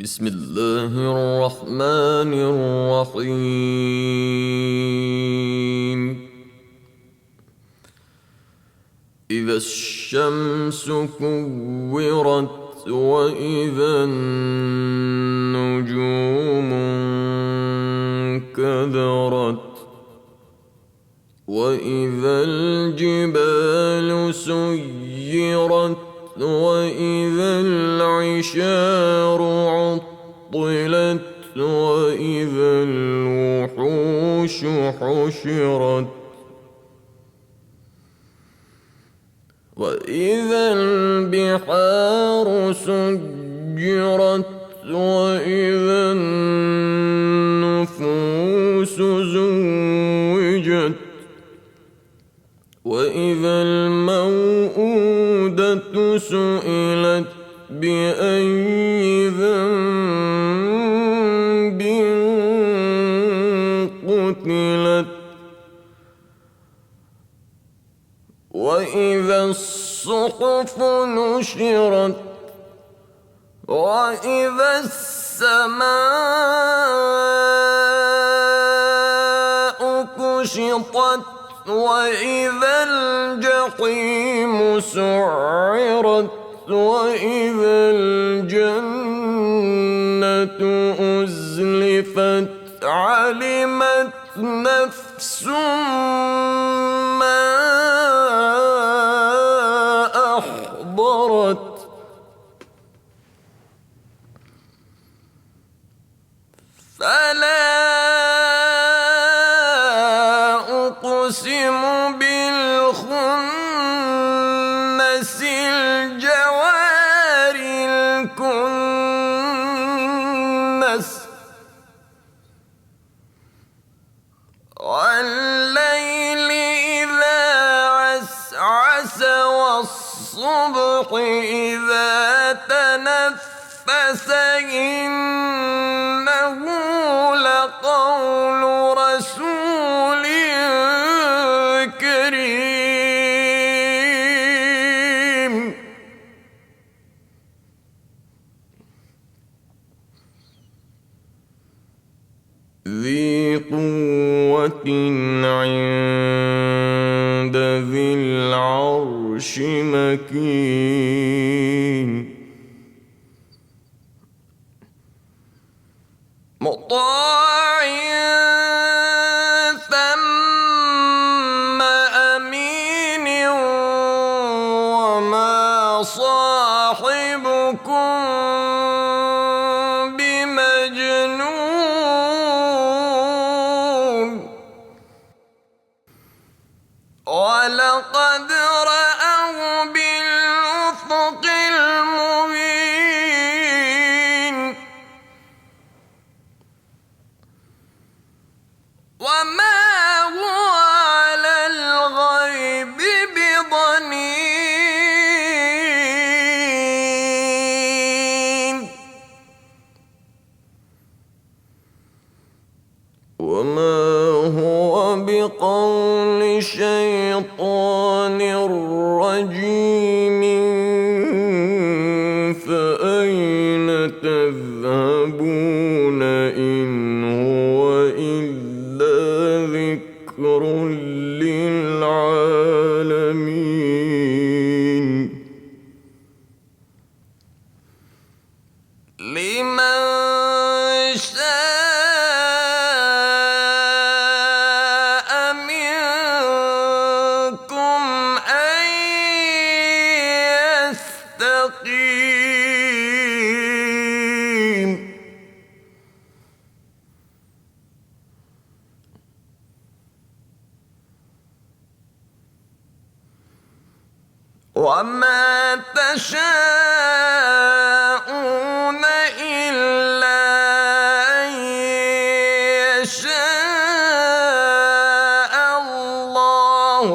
بسم الله الرحمن الرحيم. إذا الشمس كورت وإذا النجوم انكدرت وإذا الجبال سيرت وإذا العشار عطلت وإذا الوحوش حشرت وإذا البحار سجرت وإذا النفوس زوجت وإذا الموءودة سئلت بأي ذنب قتلت وإذا الصحف نشرت وإذا السماء كشطت وإذا الجحيم سعرت وإذا الجنة أزلفت علمت نفس ما أحضرت فلا أقسم بالخنس الجوار الكنس والليل إذا عسعس والصبح إذا تنفس إنه لقول رسول كريم ذي قوة عند ذي العرش مكين مطاع ثم أمين وما صاحبكم بمجنون ولقد رأوه بالأفق المبين وما هو على الغيب بضنين وما هو بقول شيطان رجيم فأين تذهبون إن هو إلا ذكر للعالمين لمن شاء منكم أن يستقيم وما تشاءون إلا أن يشاء الله